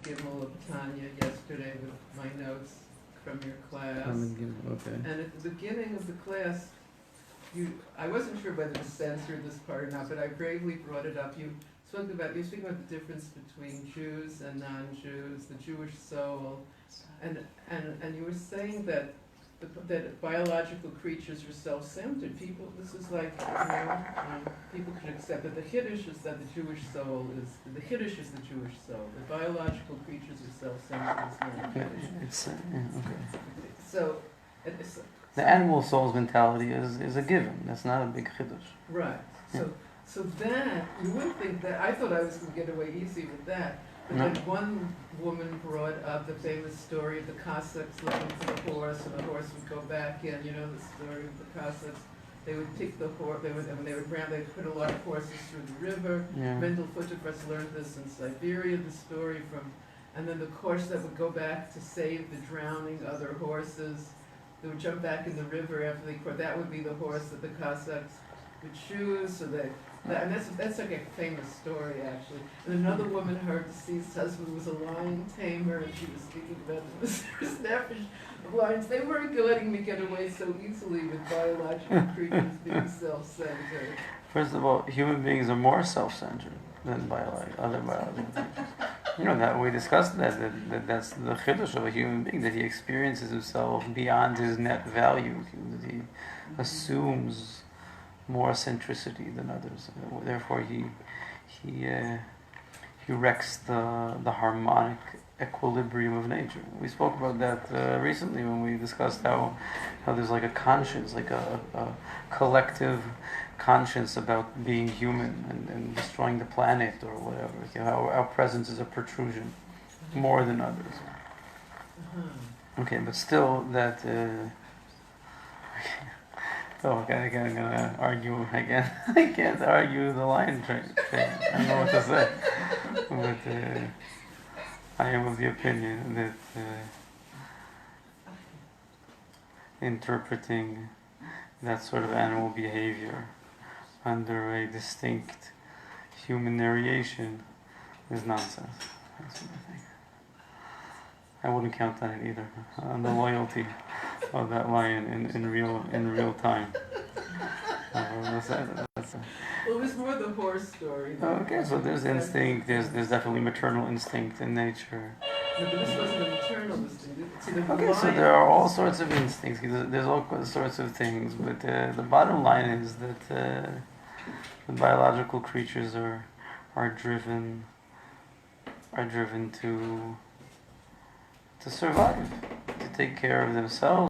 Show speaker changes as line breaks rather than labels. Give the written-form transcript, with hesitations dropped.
Gimel of Tanya yesterday with my notes from your class.
Okay.
And at the beginning of the class, I wasn't sure whether to censor this part or not, but I bravely brought it up. You were speaking about the difference between Jews and non-Jews, the Jewish soul, and you were saying that that biological creatures are self-centered. This is like, people can accept that the Kiddush is that the Jewish soul is, the Kiddush is the Jewish soul. The biological creatures are self-centered. It's not
Okay.
So,
the animal soul's mentality is a given. That's not a big Kiddush.
Right. So that, you wouldn't think that, I thought I was going to get away easy with that. But then one woman brought up the famous story of the Cossacks looking for the horse, and the horse would go back in. You know the story of the Cossacks. They would pick the horse, when they would drown, they'd put a lot of horses through the river.
Yeah.
Mendel Futterpress learned this in Siberia, the story from, and then the horse that would go back to save the drowning other horses, they would jump back in the river after they caught, that would be the horse that the Cossacks would choose, so and that's like a famous story, actually. And another woman, her deceased husband was a lion tamer, and she was speaking about the snappage of lions. They weren't letting me get away so easily with biological creatures being self-centered.
First of all, human beings are more self-centered than other biological creatures. You know, that we discussed that's the chiddush of a human being, that he experiences himself beyond his net value, that he assumes more centricity than others. Therefore, he wrecks the harmonic equilibrium of nature. We spoke about that recently when we discussed how there's like a conscience, like a collective conscience about being human and destroying the planet or whatever. How our presence is a protrusion more than others. Okay, but still that. Oh, okay, I'm gonna argue again. I can't argue the lion thing. I don't know what to say. But I am of the opinion that interpreting that sort of animal behavior under a distinct human narration is nonsense. That's what I think. I wouldn't count on it either, on the loyalty of that lion in real time.
Well, it was more the horse story.
Okay, so there's instinct. There's definitely maternal instinct in nature.
No, but this wasn't a maternal instinct.
Okay, so there are all sorts of instincts. There's all sorts of things, but the bottom line is that the biological creatures are driven to survive, to take care of themselves.